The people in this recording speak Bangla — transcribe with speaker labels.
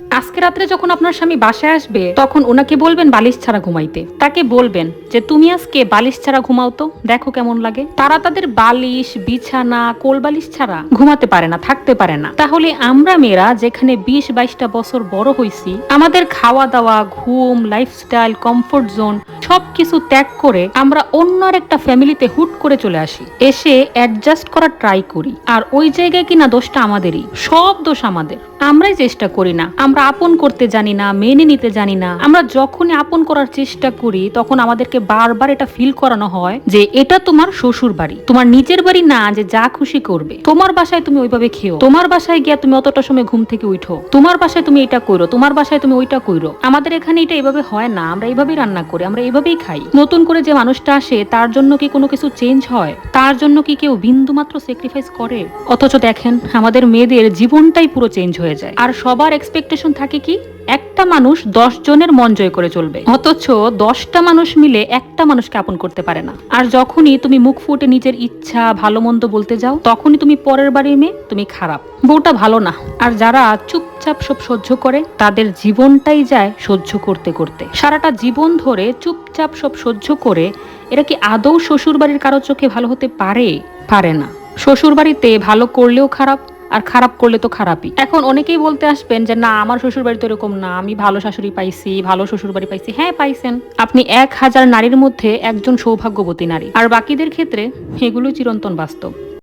Speaker 1: আজকে রাত্রে যখন আপনার স্বামী বাসায় আসবে তখন ওনাকে বলবেন বালিশ ছাড়া ঘুমাইতে। তাকে বলবেন যে তুমি আজকে বালিশ ছাড়া ঘুমাও তো, দেখো কেমন লাগে। তারা তাদের বালিশ, বিছানা, কোল বালিশ ছাড়া ঘুমাতে পারে না, থাকতে পারে না। তাহলে আমরা মেয়েরা যেখানে 20-22টা বছর বড় হইছি, আমাদের খাওয়া দাওয়া, ঘুম, লাইফস্টাইল, কমফোর্ট জোন সবকিছু ত্যাগ করে আমরা অন্য একটা ফ্যামিলিতে হুট করে চলে আসি, এসে অ্যাডজাস্ট করার ট্রাই করি। আর ওই জায়গায় কিনা দোষটা আমাদেরই, সব দোষ আমাদের। আমরাই চেষ্টা করি না, আমরা আপন করতে জানি না, মেনে নিতে জানি না। আমরা যখনই আপন করার চেষ্টা করি তখন আমাদেরকে বারবার এটা ফিল করানো হয় যে এটা তোমার শ্বশুর বাড়ি, তোমার নিজের বাড়ি না যে যা খুশি করবে। তোমার বাসায় তুমি ওইভাবে খেও, তোমার বাসায় গিয়া তুমি অতটা সময় ঘুম থেকে উঠো, তোমার বাসায় তুমি এটা কইরো, তোমার বাসায় তুমি ওইটা কইরো। আমাদের এখানে এটা এভাবে হয় না, আমরা এইভাবেই রান্না করি, আমরা এইভাবেই খাই। নতুন করে যে মানুষটা আসে তার জন্য কি কোনো কিছু চেঞ্জ হয়? তার জন্য কি কেউ বিন্দু মাত্র স্যাক্রিফাইস করে? অথচ দেখেন আমাদের মেয়েদের জীবনটাই পুরো চেঞ্জ হয়ে যায়। আর সবার এক্সপেকটেশন থাকে কি একটা মানুষ 10 জনের মন জয় করে চলবে, অথচ 10টা মানুষ মিলে একটা মানুষকে আপন করতে পারে না। আর যখনই তুমি মুখ ফুটে নিজের ইচ্ছা ভালো মন্দ বলতে যাও তখনই তুমি পরের বাড়ির মেয়ে, তুমি খারাপ, বউটা ভালো না। আর যারা চুপচাপ সব সহ্য করে তাদের জীবনটাই যায় সহ্য করতে করতে। সারাটা জীবন ধরে চুপচাপ সব সহ্য করে এরা কি আদৌ শ্বশুর বাড়ির কারো চোখে ভালো হতে পারে? পারে না। শ্বশুর বাড়িতে ভালো করলেও খারাপ, আর খারাপ করলে তো খারাপই। এখন অনেকেই বলতে আসবেন যে না, আমার শ্বশুর বাড়ি তো এরকম না, আমি ভালো শাশুড়ি পাইছি, ভালো শ্বশুর বাড়ি পাইছি। হ্যাঁ পাইছেন, আপনি 1000 নারীর মধ্যে একজন সৌভাগ্যবতী নারী। আর বাকিদের ক্ষেত্রে এগুলো চিরন্তন বাস্তব।